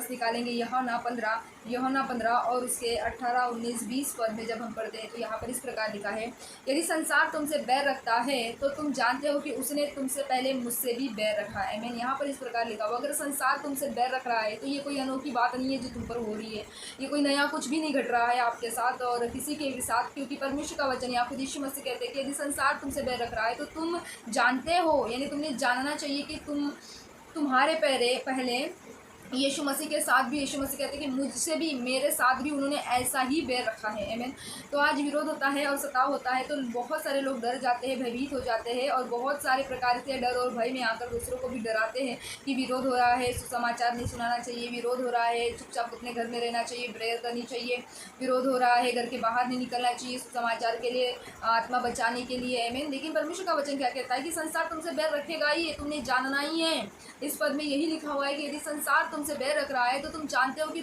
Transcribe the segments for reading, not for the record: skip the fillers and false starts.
वर्ष निकालेंगे यूहन्ना 15 और उसके 18, 19, 20 पद में जब हम पढ़ते हैं तो यहाँ पर इस प्रकार लिखा है, यदि संसार तुमसे बैर रखता है तो तुम जानते हो कि उसने तुमसे पहले मुझसे भी बैर रखा है। आमीन। यहाँ पर इस प्रकार लिखा हुआ, अगर संसार तुमसे बैर रख रहा है तो ये कोई अनोखी बात नहीं है जो तुम पर हो रही है, ये कोई नया कुछ भी नहीं घट रहा है आपके साथ और किसी के भी साथ, क्योंकि परमेश्वर का वचन या खुद यीशु मसीह कहते हैं कि यदि संसार तुमसे बैर रख रहा है तो तुम जानते हो, यानी तुम्हें जानना चाहिए कि तुम्हारे पहले यीशु मसीह के साथ भी, यीशु मसीह कहते हैं कि मुझसे भी, मेरे साथ भी उन्होंने ऐसा ही बैर रखा है। आमीन। तो आज विरोध होता है और सताव होता है तो बहुत सारे लोग डर जाते हैं, भयभीत हो जाते हैं और बहुत सारे प्रकार से डर और भय में आकर दूसरों को भी डराते हैं कि विरोध हो रहा है, सुसमाचार नहीं सुनाना चाहिए, विरोध हो रहा है, चुपचाप अपने घर में रहना चाहिए, प्रेयर करनी चाहिए, विरोध हो रहा है, घर के बाहर नहीं निकलना चाहिए सुसमाचार के लिए, आत्मा बचाने के लिए। आमीन। लेकिन परमेश्वर का वचन क्या कहता है कि संसार तुमसे बैर रखेगा ही, तुमने जानना ही है। इस पद में यही लिखा हुआ है कि यदि संसार तुमसे बैर रख रहा है तो तुम जानते हो कि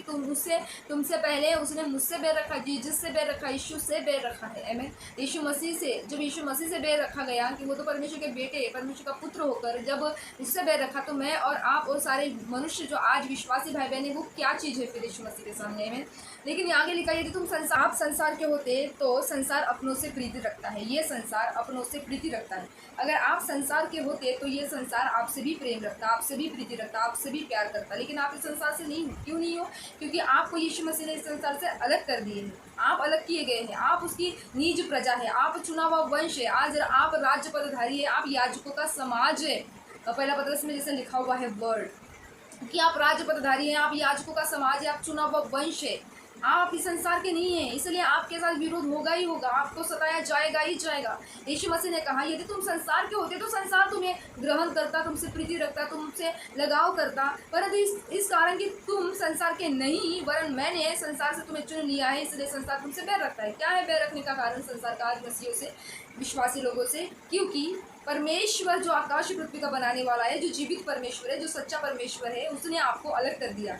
तुमसे पहले उसने मुझसे बैर रखा, जिससे बैर रखा, यीशु से बैर रखा है। आमीन। यीशु मसीह से, जब यीशु मसीह से बैर रखा गया कि वो तो परमेश्वर के बेटे, परमेश्वर का पुत्र होकर जब उससे बैर रखा, तो मैं और आप और सारे मनुष्य जो आज विश्वासी भाई बहन है वो क्या चीज़ है फिर यीशु मसीह के सामने। आमीन। लेकिन आगे लिखा है, यदि तुम आप संसार के होते तो संसार अपनों से प्रीति रखता है, ये संसार अपनों से प्रीति रखता है। अगर आप संसार के होते तो ये संसार आपसे भी प्रेम रखता, आपसे भी प्रीति रखता, आपसे भी प्यार करता। लेकिन आप इस संसार से नहीं हो। क्यों नहीं हो? क्योंकि आपको यीशु मसीह ने इस संसार से अलग कर दिए हैं, आप अलग किए गए हैं, आप उसकी निज प्रजा है, आप चुना हुआ वंश है, आज आप राज्य पदधारी है, आप याजकों का समाज है। पहला पत्रस में जैसे लिखा हुआ है वर्ड कि आप राज्य पदधारी हैं, आप याजकों का समाज है, आप चुना हुआ वंश है, आप इस संसार के नहीं हैं, इसलिए आपके साथ विरोध होगा ही होगा, आपको सताया जाएगा ही जाएगा। यीशु मसीह ने कहा, यदि तुम संसार के होते तो संसार तुम्हें ग्रहण करता, तुमसे प्रीति रखता, तुमसे लगाव करता, परंतु इस कारण कि तुम संसार के नहीं वरन मैंने संसार से तुम्हें चुन लिया है, इसलिए संसार तुमसे बैर रखता है। क्या है बैर रखने का कारण संसार का आज मसीहियों से, विश्वासी लोगों से? क्योंकि परमेश्वर जो आकाश पृथ्वी का बनाने वाला है, जो जीवित परमेश्वर है, जो सच्चा परमेश्वर है, उसने आपको अलग कर दिया।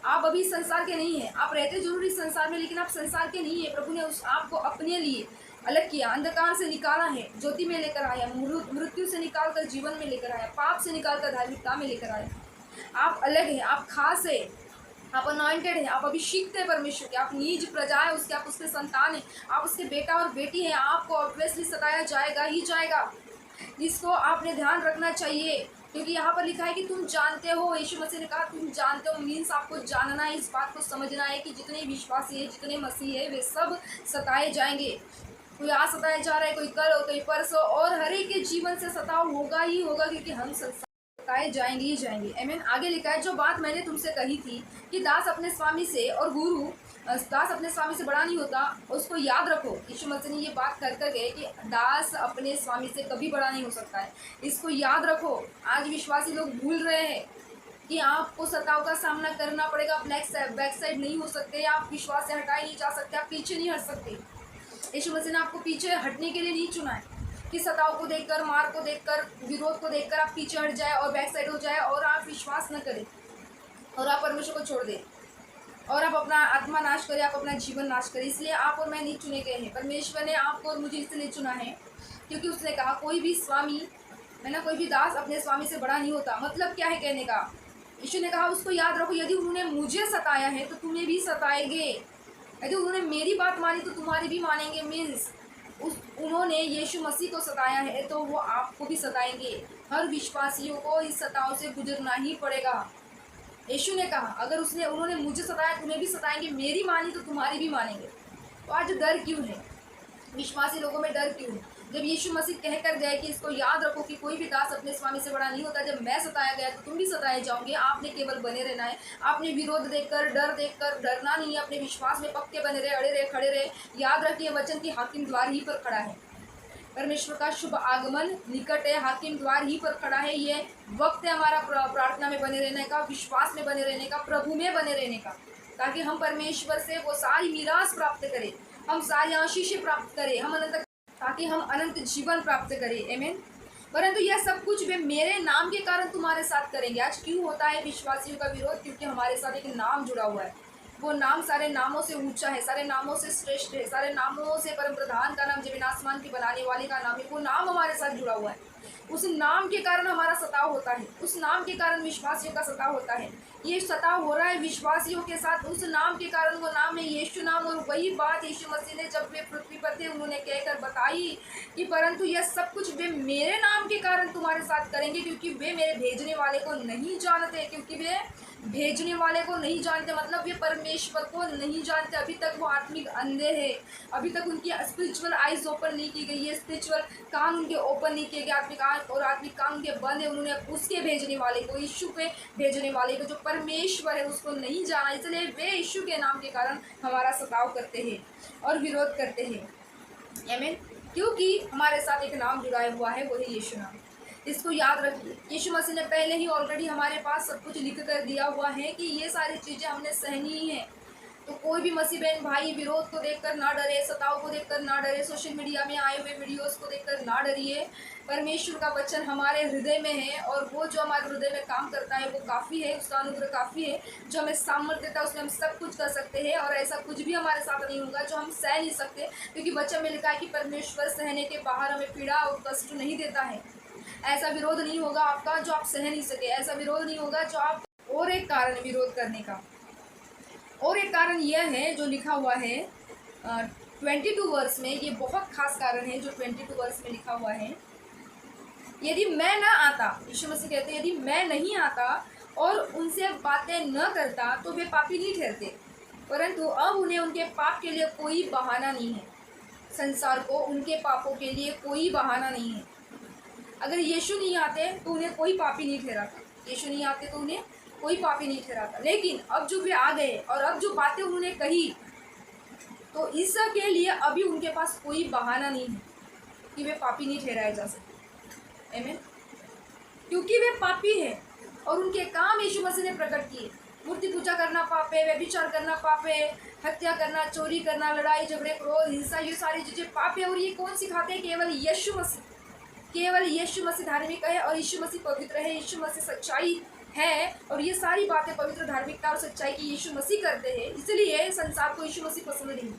आप अभी संसार के नहीं हैं, आप रहते जरूर इस संसार में लेकिन आप संसार के नहीं है। प्रभु ने आपको अपने लिए अलग किया, अंधकार से निकाला है, ज्योति में लेकर आया, मृत्यु से निकालकर जीवन में लेकर आया, पाप से निकालकर धार्मिकता में लेकर आया। आप अलग हैं, आप खास है, आप अनॉइंटेड हैं, आप अभिषिक्त है परमेश्वर के, आप निज प्रजा है उसके, आप उसके संतान हैं, आप उसके बेटा और बेटी हैं। आपको ऑब्वियसली सताया जाएगा ही जाएगा, जिसको आपने ध्यान रखना चाहिए, क्योंकि यहाँ पर लिखा है कि तुम जानते हो। यीशु मसीह ने कहा तुम जानते हो, मीन्स आपको जानना है, इस बात को समझना है कि जितने विश्वासी है, जितने मसीह है, वे सब सताए जाएंगे। कोई आज सताया जा रहा है, कोई कल, कोई परसों, और हर एक के जीवन से सताव होगा ही होगा, क्योंकि हम सताए जाएंगे ही जाएंगे। आमीन। आगे लिखा है, जो बात मैंने तुमसे कही थी कि दास अपने स्वामी से और गुरु दास अपने स्वामी से बड़ा नहीं होता, उसको याद रखो। यीशु मसीह ने ये बात कर गए कि दास अपने स्वामी से कभी बड़ा नहीं हो सकता है, इसको याद रखो। आज विश्वासी लोग भूल रहे हैं कि आपको सताव का सामना करना पड़ेगा, आप बैक साइड नहीं हो सकते, आप विश्वास से हटाए नहीं जा सकते, आप पीछे नहीं हट सकते। यीशु मसीह ने आपको पीछे हटने के लिए नहीं चुना है कि सताव को देखकर, मार को देखकर, विरोध को देखकर आप पीछे हट जाए और बैक साइड हो जाए और आप विश्वास न करें और आप परमेश्वर को छोड़ दें और आप अपना आत्मा नाश करें, आप अपना जीवन नाश करें। इसलिए आप और मैं नहीं चुने गए हैं, परमेश्वर ने आपको और मुझे इसलिए चुना है क्योंकि उसने कहा कोई भी स्वामी है ना, कोई भी दास अपने स्वामी से बड़ा नहीं होता। मतलब क्या है कहने का? यीशु ने कहा उसको याद रखो, यदि उन्होंने मुझे सताया है तो तुम्हें भी सताएंगे, यदि उन्होंने मेरी बात मानी तो तुम्हारी भी मानेंगे। मीन्स उन्होंने यीशु मसीह को सताया है तो वो आपको भी सताएंगे। हर विश्वासियों को इस सताव से गुजरना ही पड़ेगा। यीशु ने कहा अगर उन्होंने मुझे सताया तुम्हें भी सताएंगे, मेरी मानी तो तुम्हारी भी मानेंगे। तो आज डर क्यों है? विश्वासी लोगों में डर क्यों है? जब यीशु मसीह कह कर गए कि इसको याद रखो कि कोई भी दास अपने स्वामी से बड़ा नहीं होता, जब मैं सताया गया तो तुम भी सताए जाओगे। आपने केवल बने रहना है, आपने विरोध देखकर, डर देखकर डरना नहीं है, अपने विश्वास में पक्के बने रहे, अड़े रहे, खड़े रहे। याद रखिए वचन की हाकिम द्वार ही पर खड़ा है, परमेश्वर का शुभ आगमन निकट है, हाकिम द्वार ही पर खड़ा है। ये वक्त है हमारा प्रार्थना में बने रहने का, विश्वास में बने रहने का, प्रभु में बने रहने का, ताकि हम परमेश्वर से वो सारी मीरास प्राप्त करें, हम सारी आशीषें प्राप्त करें, ताकि हम अनंत जीवन प्राप्त करें। आमीन। परंतु यह सब कुछ वे मेरे नाम के कारण तुम्हारे साथ करेंगे। आज क्यों होता है विश्वासियों का विरोध? क्योंकि हमारे साथ एक नाम जुड़ा हुआ है, वो नाम सारे नामों से ऊंचा है, सारे नामों से श्रेष्ठ है, सारे नामों से परम प्रधान का नाम, जमीन आसमान की बनाने वाले का नाम है। वो नाम हमारे साथ जुड़ा हुआ है, उस नाम के कारण हमारा सताव होता है, उस नाम के कारण विश्वासियों का सताव होता है। ये सताव हो रहा है विश्वासियों के साथ उस नाम के कारण। वो नाम है यीशु नाम। और वही बात यीशु मसीह ने जब वे पृथ्वी पर थे उन्होंने कहकर बताई कि परंतु यह सब कुछ वे मेरे नाम के कारण तुम्हारे साथ करेंगे, क्योंकि वे मेरे भेजने वाले को नहीं जानते। क्योंकि वे भेजने वाले को नहीं जानते मतलब वे परमेश्वर को नहीं जानते। अभी तक वो आत्मिक अंधे हैं, अभी तक उनकी स्पिरिचुअल आइज ओपन नहीं की गई है, स्पिरिचुअल कान उनके ओपन नहीं किए गए, आत्मिक आँख और आत्मिक कान उनके बंद है। उन्होंने उसके भेजने वाले को, यीशु के भेजने वाले को जो परमेश्वर है उसको नहीं जाना, इसलिए वे यीशु के नाम के कारण हमारा सताव करते हैं और विरोध करते हैं। आमीन। क्योंकि हमारे साथ एक नाम जुड़ा हुआ है, वो है यीशु नाम। इसको याद रखिए। यीशु मसीह ने पहले ही ऑलरेडी हमारे पास सब कुछ लिख कर दिया हुआ है कि ये सारी चीज़ें हमने सहनी ही हैं। तो कोई भी मसीह बहन भाई विरोध को देखकर ना डरे, सताव को देखकर ना डरे, सोशल मीडिया में आए हुए वीडियोस को देखकर ना डरिए। परमेश्वर का वचन हमारे हृदय में है और वो जो हमारे हृदय में काम करता है वो काफ़ी है, उसका अनुग्रह काफ़ी है। जो हमें सामर्थ्य देता है उसमें हम सब कुछ कर सकते हैं और ऐसा कुछ भी हमारे साथ नहीं होगा जो हम सह नहीं सकते, क्योंकि वचन में लिखा है कि परमेश्वर सहने के बाहर हमें पीड़ा और कष्ट नहीं देता है। ऐसा विरोध नहीं होगा आपका जो आप सह नहीं सके, ऐसा विरोध नहीं होगा जो आप। और एक कारण विरोध करने का, और एक कारण यह है जो लिखा हुआ है 22 वर्ष में। ये बहुत खास कारण है जो 22 वर्ष में लिखा हुआ है। यदि मैं न आता, यीशु मसीह कहते हैं यदि मैं नहीं आता और उनसे बातें न करता तो वे पापी नहीं ठहरते, परंतु अब उन्हें उनके पाप के लिए कोई बहाना नहीं है। संसार को उनके पापों के लिए कोई बहाना नहीं है। अगर यीशु नहीं आते तो उन्हें कोई पापी नहीं ठहराता, यीशु नहीं आते तो उन्हें कोई पापी नहीं ठहराता। लेकिन अब जो वे आ गए और अब जो बातें उन्होंने कही, तो इसके लिए अभी उनके पास कोई बहाना नहीं है कि वे पापी नहीं ठहराए जा सकते। आमीन। क्योंकि वे पापी हैं और उनके काम यीशु मसीह ने प्रकट किए। मूर्ति पूजा करना पाप है, व्यभिचार करना पाप है, हत्या करना, चोरी करना, लड़ाई झगड़े, क्रोध, हिंसा, ये सारी चीज़ें पाप है। और ये कौन सिखाते हैं? केवल यीशु मसीह। केवल यीशु मसीह धार्मिक है और यीशु मसीह पवित्र है, यीशु मसीह सच्चाई है और ये सारी बातें पवित्र धार्मिकता और सच्चाई की यीशु मसीह करते हैं। इसलिए संसार को यीशु मसीह पसंद नहीं है,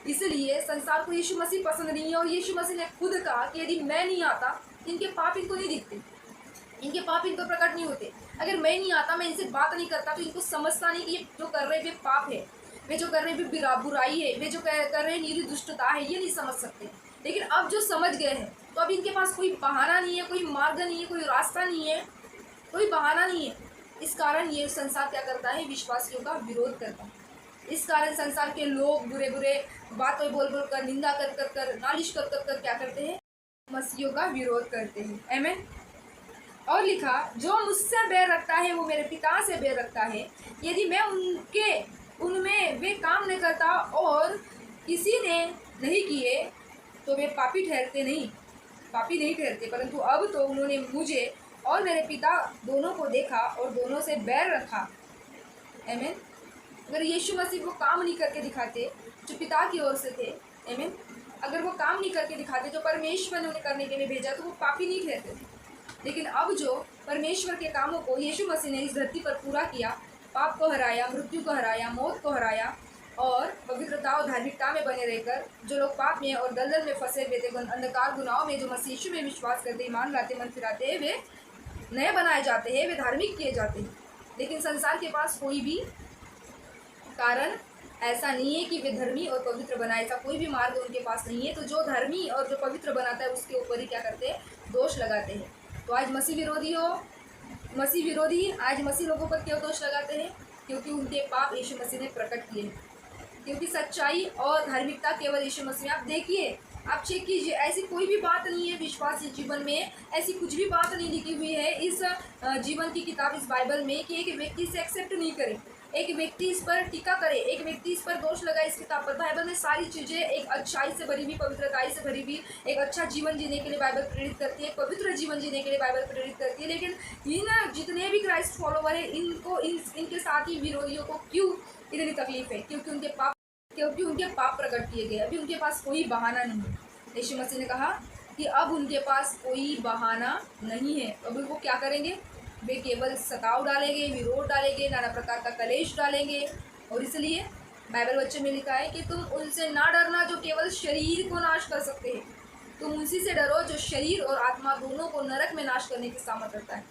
इसलिए संसार को यीशु मसीह पसंद नहीं है। और यीशु मसीह ने खुद कहा कि यदि मैं नहीं आता इनके पाप इनको नहीं दिखते, इनके पाप इनको प्रकट नहीं होते। अगर मैं नहीं आता, मैं इनसे बात नहीं करता, तो इनको समझता नहीं कि ये जो कर रहे वे पाप है, वे जो कर रहे वे बुराई है, वे जो कर रहे निरी दुष्टता है, ये नहीं समझ सकते। लेकिन अब जो समझ गए हैं तो अब इनके पास कोई बहाना नहीं है, कोई मार्ग नहीं है, कोई रास्ता नहीं है, कोई बहाना नहीं है। इस कारण ये संसार क्या करता है? विश्वासियों का विरोध करता है। इस कारण संसार के लोग बुरे बुरे बातें बोल बोल कर, निंदा कर कर कर, नालिश कर कर कर क्या करते हैं? मसीहियों का विरोध करते हैं। आमीन। और लिखा, जो मुझसे बैर रखता है वो मेरे पिता से बैर रखता है। यदि मैं उनमें वे काम नहीं करता और किसी ने नहीं किए तो वे पापी ठहरते नहीं, पापी नहीं ठहरते। परंतु अब तो उन्होंने मुझे और मेरे पिता दोनों को देखा और दोनों से बैर रखा। आमीन। अगर यीशु मसीह वो काम नहीं करके दिखाते जो पिता की ओर से थे, आमीन, अगर वो काम नहीं करके दिखाते जो परमेश्वर ने उन्हें करने के लिए भेजा, तो वो पापी नहीं ठहरते थे। लेकिन अब जो परमेश्वर के कामों को यीशु मसीह ने इस धरती पर पूरा किया, पाप को हराया, मृत्यु को हराया, मौत को हराया और पवित्रता और धार्मिकता में बने रहकर जो लोग पाप में और दलदल में फंसे हुए थे, अंधकार गुनाहों में, जो मसीह यीशु में विश्वास करते, ईमान लाते, मन फिराते हैं, वे नए बनाए जाते हैं, वे धार्मिक किए जाते हैं। लेकिन संसार के पास कोई भी कारण ऐसा नहीं है कि वे धर्मी और पवित्र बनाए, ऐसा कोई भी मार्ग उनके पास नहीं है। तो जो धर्मी और जो पवित्र बनाता है उसके ऊपर ही क्या करते हैं? दोष लगाते हैं। तो आज मसीह विरोधी आज मसीह लोगों पर क्यों दोष लगाते हैं? क्योंकि उनके पाप यीशु मसीह ने प्रकट किए हैं। क्योंकि सच्चाई और धार्मिकता केवल यीशु मसीह में। आप देखिए, आप चेक कीजिए, ऐसी कोई भी बात नहीं है विश्वासी जीवन में, ऐसी कुछ भी बात नहीं लिखी हुई है इस जीवन की किताब, इस बाइबल में, कि एक व्यक्ति इसे एक्सेप्ट नहीं करे, एक व्यक्ति इस पर टीका करे, एक व्यक्ति इस पर दोष लगाए इस किताब पर। बाइबल में सारी चीज़ें एक अच्छाई से भरी हुई, पवित्रताई से भरी हुई, एक अच्छा जीवन जीने के लिए बाइबल प्रेरित करती है, पवित्र जीवन जीने के लिए बाइबल प्रेरित करती है। लेकिन इन जितने भी क्राइस्ट फॉलोवर है, इनके साथ ही विरोधियों को क्यों इतनी तकलीफ है? क्योंकि उनके पाप प्रकट किए गए। अभी उनके पास कोई बहाना नहीं है। यीशु मसीह ने कहा कि अब उनके पास कोई बहाना नहीं है। अभी वो क्या करेंगे? वे केवल सताव डालेंगे, विरोध डालेंगे, नाना प्रकार का कलेश डालेंगे। और इसलिए बाइबल वचन में लिखा है कि तुम उनसे ना डरना जो केवल शरीर को नाश कर सकते हैं, तुम उसी से डरो जो शरीर और आत्मा दोनों को नरक में नाश करने की सामर्थ रखता है।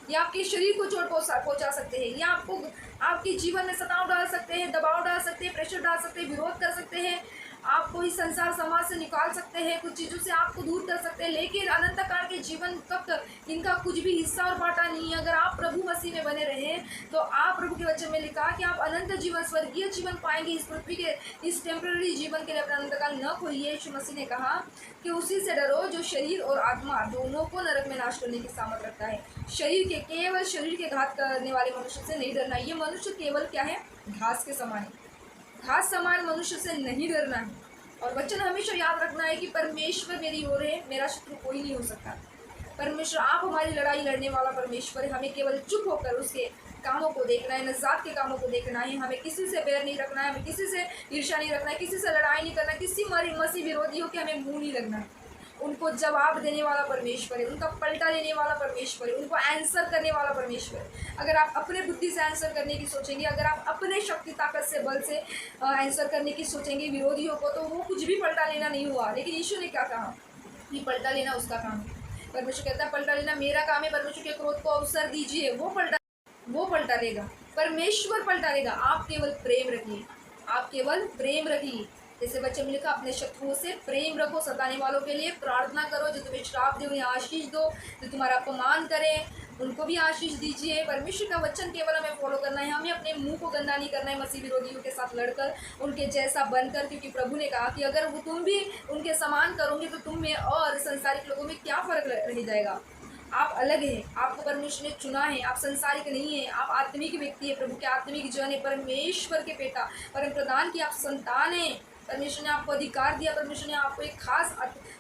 ये आपके शरीर को चोट पहुंचा सकते हैं, ये आपको आपके जीवन में सताव डाल सकते हैं, दबाव डाल सकते हैं, प्रेशर डाल सकते हैं, विरोध कर सकते हैं, आपको इस संसार समाज से निकाल सकते हैं, कुछ चीज़ों से आपको दूर कर सकते हैं। लेकिन अनंत काल के जीवन तक इनका कुछ भी हिस्सा और बाटा नहीं है। अगर आप प्रभु मसीह में बने रहे तो आप, प्रभु के वचन में लिखा कि आप अनंत जीवन, स्वर्गीय जीवन पाएंगे। इस पृथ्वी के इस टेम्पररी जीवन के लिए अपना अनंत काल न खोइए। यीशु मसीह ने कहा कि उसी से डरो जो शरीर और आत्मा दोनों को नरक में नाश करने की सामर्थ रखता है। केवल शरीर के घात करने वाले मनुष्य से नहीं डरना। ये मनुष्य केवल क्या है? घास के समान है। घास समान मनुष्य से नहीं डरना है। और वचन हमेशा याद रखना है कि परमेश्वर मेरी ओर है, मेरा शत्रु कोई नहीं हो सकता। परमेश्वर, आप हमारी लड़ाई लड़ने वाला परमेश्वर है। हमें केवल चुप होकर उसके कामों को देखना है, नजात के कामों को देखना है। हमें किसी से बैर नहीं रखना है, हमें किसी से ईर्ष्या नहीं रखना है, किसी से लड़ाई नहीं करना, किसी मसीह विरोधियों के हमें मुंह नहीं लगना है। उनको जवाब देने वाला परमेश्वर है, उनका पलटा लेने वाला परमेश्वर है, उनको आंसर करने वाला परमेश्वर है। अगर आप अपने बुद्धि से आंसर करने की सोचेंगे, अगर आप अपने शक्ति ताकत से बल से आंसर करने की सोचेंगे विरोधियों को, तो वो कुछ भी पलटा लेना नहीं हुआ। लेकिन यीशु ने क्या कहा कि पलटा लेना उसका काम है। परमेश्वर कहता है पलटा लेना मेरा काम है। परमेश्वर के क्रोध को अवसर दीजिए, वो पलटा लेगा, परमेश्वर पलटा लेगा। आप केवल प्रेम रखिए, आप केवल प्रेम रखिए। जैसे बच्चे में लिखा, अपने शत्रुओं से प्रेम रखो, सताने वालों के लिए प्रार्थना करो, जो तुम्हें श्राप दे उन्हें आशीष दो, जो तुम्हारा अपमान करें उनको भी आशीष दीजिए। परमेश्वर का वचन केवल हमें फॉलो करना है। हमें अपने मुंह को गंदा नहीं करना है मसीह विरोधियों के साथ लड़कर, उनके जैसा बनकर, क्योंकि प्रभु ने कहा कि अगर वो तुम भी उनके समान करोगे तो तुम में और संसारिक लोगों में क्या फ़र्क रह जाएगा। आप अलग हैं, आपको परमेश्वर ने चुना है, आप संसारिक नहीं है, आप आत्मिक व्यक्ति है, प्रभु के आत्मिक जन है, परमेश्वर के बेटा, परम प्रधान की आप संतान हैं। परमेश्वर ने आपको अधिकार दिया, परमेश्वर ने आपको एक खास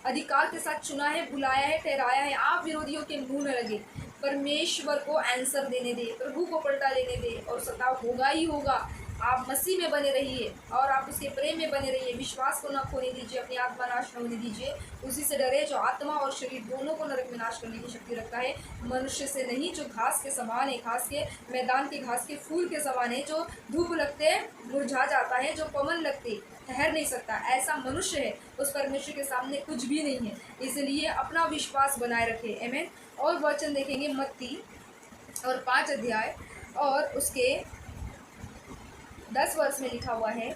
अधिकार के साथ चुना है, बुलाया है, ठहराया है। आप विरोधियों के मुंह न लगे, परमेश्वर को आंसर देने दे, प्रभु को पलटा लेने दे, और सताव होगा ही होगा। आप मसीह में बने रहिए और आप उसके प्रेम में बने रहिए। विश्वास को न खोने दीजिए, अपनी आत्मा नाश न होने दीजिए। उसी से डरे जो आत्मा और शरीर दोनों को नरक में नाश करने की शक्ति रखता है। मनुष्य से नहीं, जो घास के समान है, घास के मैदान के घास के फूल के समान है, जो धूप लगते मुरझा जाता है, जो पवन लगते ठहर नहीं सकता, ऐसा मनुष्य है। उस परमेश्वर के सामने कुछ भी नहीं है। इसलिए अपना विश्वास बनाए रखे। आमीन। और वचन देखेंगे मत्ती और 5 अध्याय और उसके 10 वर्ष में लिखा हुआ है,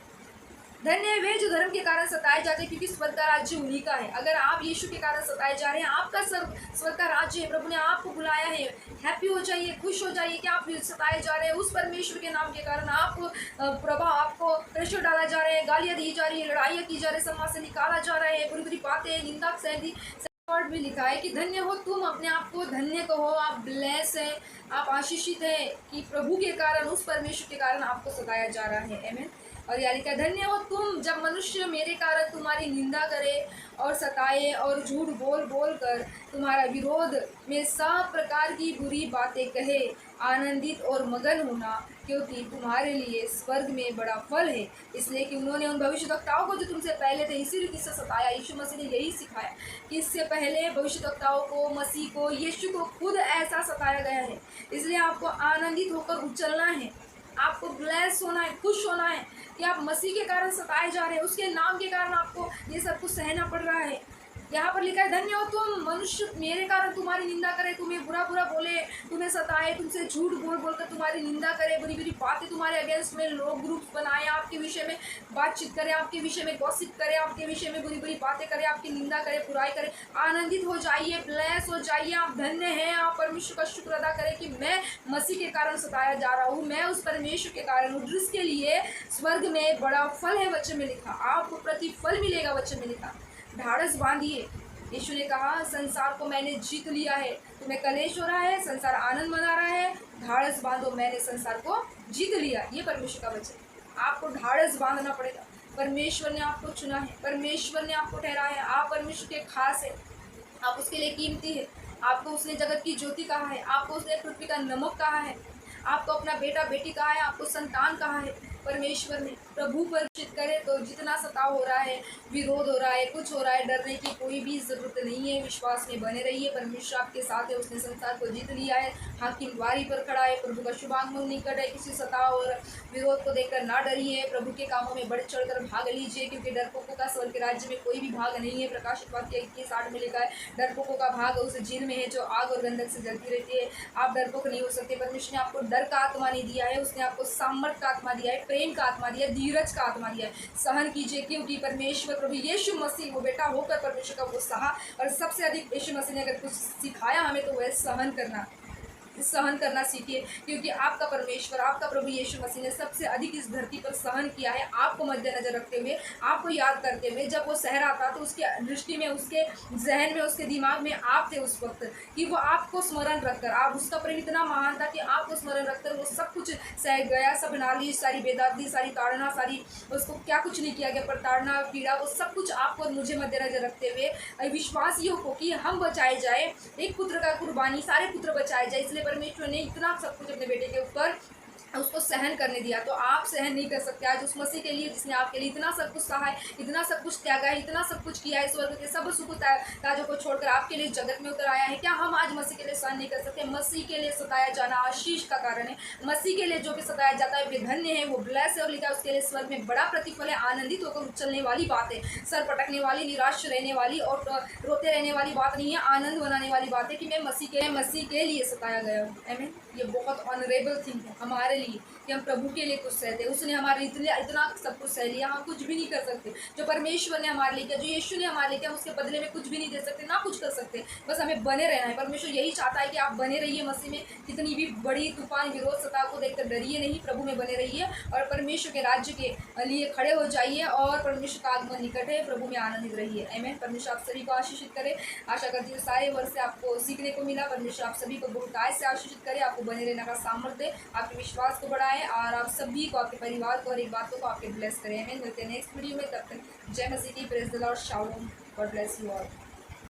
धन्य है वे जो धर्म के कारण सताए जाते हैं, क्योंकि स्वर्ग का राज्य उन्हीं का है। अगर आप यीशु के कारण सताए जा रहे हैं, आपका स्वर्ग का राज्य है। प्रभु ने आपको बुलाया है। हैप्पी हो जाइए, खुश हो जाइए कि आप सताए जा रहे हैं। उस परमेश्वर के नाम के कारण आपको प्रभाव, आपको प्रेशर डाला जा रहा है, गालियाँ दी जा रही है, लड़ाइयाँ की जा रही है, समाज से निकाला जा रहा है, बुरी बुरी बातें, निंदा सहदी वर्ड भी लिखा है कि धन्य हो तुम, अपने आप को धन्य कहो, आप ब्लेस है, आप आशीषित है कि प्रभु के कारण, उस परमेश्वर के कारण आपको सताया जा रहा है। आमीन। और यानी क्या, धन्य हो तुम जब मनुष्य मेरे कारण तुम्हारी निंदा करे और सताए और झूठ बोल बोल कर तुम्हारा विरोध में सब प्रकार की बुरी बातें कहे। आनंदित और मगन होना, क्योंकि तुम्हारे लिए स्वर्ग में बड़ा फल है, इसलिए कि उन्होंने उन भविष्यद्वक्ताओं को जो तुमसे पहले थे इसी रीति से सताया। यीशु मसीह ने यही सिखाया कि इससे पहले भविष्यद्वक्ताओं को, मसीह को, यीशु को खुद ऐसा सताया गया है। इसलिए आपको आनंदित होकर उछलना है, आपको ब्लेस होना है, खुश होना है कि आप मसीह के कारण सताए जा रहे हैं, उसके नाम के कारण आपको ये सब कुछ सहना पड़ रहा है। यहाँ पर लिखा है, धन्य हो तुम मनुष्य मेरे कारण तुम्हारी निंदा करे, तुम्हें बुरा बुरा बोले, तुम्हें सताए, तुमसे झूठ बोल बोल कर तुम्हारी निंदा करे, बुरी बुरी बातें तुम्हारे अगेंस्ट में लोग ग्रुप बनाए, आपके विषय में बातचीत करे, आपके विषय में गॉसिप करे, आपके विषय में बुरी बुरी बातें करे, आपकी निंदा करे, बुराई करे। आनंदित हो जाइए, ब्लेस हो जाइए, आप धन्य हैं। आप परमेश्वर का शुक्र अदा करें कि मैं मसीह के कारण सताया जा रहा हूँ, मैं उस परमेश्वर के कारण हूँ जिसके लिए स्वर्ग में बड़ा फल है। वचन में लिखा, आपको प्रतिफल मिलेगा। वचन में लिखा, ढाढ़स बांधिए। यीशु ने कहा, संसार को मैंने जीत लिया है। तुम्हें कलेश हो रहा है, संसार आनंद मना रहा है, ढाढ़स बांधो, मैंने संसार को जीत लिया। ये परमेश्वर का वचन। आपको ढाढ़स बांधना पड़ेगा। परमेश्वर ने आपको चुना है, परमेश्वर ने आपको ठहराया है, आप परमेश्वर के खास है, आप उसके लिए कीमती है। आपको उसने जगत की ज्योति कहा है, आपको उसने पृथ्वी का नमक कहा है, आपको अपना बेटा बेटी कहा है, आपको संतान कहा है। परमेश्वर ने प्रभु पर चित करे तो जितना सताव हो रहा है, विरोध हो रहा है, कुछ हो रहा है, डरने की कोई भी ज़रूरत नहीं है। विश्वास में बने रहिए, परमेश्वर आपके साथ है, उसने संसार को जीत लिया है, हाकिम द्वारी पर खड़ा है, प्रभु का शुभागमन निकट है। किसी सताव और विरोध को देखकर ना डरिए, प्रभु के कामों में बढ़ चढ़कर भाग लीजिए, क्योंकि डरपोकों का स्वर्ग के राज्य में कोई भी भाग नहीं है। प्रकाशित वाक्य 21:8 में लिखा है, डरपोकों का भाग उस झील में है जो आग और गंधक से जलती रहती है। आप डरपोक नहीं हो सकते। परमेश्वर ने आपको डर का आत्मा नहीं दिया है, उसने आपको सामर्थ का आत्मा दिया है, प्रेम का आत्मा दिया है, धीरज का आत्मा दिया है। सहन कीजिए, क्योंकि परमेश्वर प्रभु यीशु मसीह वो बेटा होकर परमेश्वर का वो सहा, और सबसे अधिक यीशु मसीह ने अगर कुछ सिखाया हमें तो वह सहन करना सीखिए, क्योंकि आपका परमेश्वर, आपका प्रभु यीशु मसीह ने सबसे अधिक इस धरती पर सहन किया है। आपको मद्देनजर रखते हुए, आपको याद करते हुए, जब वो सह रहा था तो उसके दृष्टि में, उसके जहन में, उसके दिमाग में आप थे उस वक्त, कि वो आपको स्मरण रखकर, आप उसका प्रेम इतना महान था कि आपको स्मरण रखकर वो सब कुछ सह गया, सब नालिश, सारी बेदर्दी, सारी ताड़ना, सारी उसको क्या कुछ नहीं किया गया, प्रताड़ना, पीड़ा, वो सब कुछ आपको और मुझे मद्देनजर रखते हुए विश्वासियों को कि हम बचाए जाए, एक पुत्र का कुर्बानी, सारे पुत्र बचाए जाए, इसलिए परमेश्वर ने इतना सब कुछ अपने बेटे के ऊपर उसको सहन करने दिया। तो आप सहन नहीं कर सकते आज उस मसीह के लिए जिसने आपके लिए इतना सब कुछ सहा है, इतना सब कुछ त्यागा है, इतना सब कुछ किया है, स्वर्ग के सब सुख ताजों को छोड़कर आपके लिए जगत में उतर आया है। क्या हम आज मसीह के लिए सहन नहीं कर सकते? मसीह के लिए सताया जाना आशीष का कारण है। मसीह के लिए जो भी सताया जाता है वे धन्य है, वो ब्लेस है, और लिखा है उसके लिए स्वर्ग में बड़ा प्रतिफल है। आनंदित होकर उछलने वाली बात है, सर पटकने वाली, निराश रहने वाली और रोते रहने वाली बात नहीं है, आनंद बनाने वाली बात है कि मैं मसीह के लिए सताया गया हूँ। आमीन। ये बहुत ऑनरेबल थिंग है हमारे लिए कि हम प्रभु के लिए कुछ सहते। उसने हमारे लिए इतना सब कुछ सह लिया, हम कुछ भी नहीं कर सकते। जो परमेश्वर ने हमारे लिए किया, जो यीशु ने हमारे लिए किया, हम उसके बदले में कुछ भी नहीं दे सकते, ना कुछ कर सकते। बस हमें बने रहना है। परमेश्वर यही चाहता है कि आप बने रहिए मसीह में। कितनी भी बड़ी तूफान, विरोध, सताव को देखकर डरिए नहीं, प्रभु में बने रहिए और परमेश्वर के राज्य के लिए खड़े हो जाइए, और परमेश्वर का आगमन निकट है, प्रभु में आनंदित रहिए। आमीन। परमेश्वर आप सभी को आशीषित करे। आशा करती हूँ सारे वर्ष से आपको सीखने को मिला। परमेश्वर आप सभी को बहुतायत से आशीषित करे, आपको बने रहने का सामर्थ्य, आपके विश्वास को बढ़ाए, और आप सभी को, आपके परिवार को और एक बातों को आपके ब्लेस करें। मिलते हैं नेक्स्ट वीडियो में। तब तक जय मसीह की, praise the Lord, shalom, God bless you all.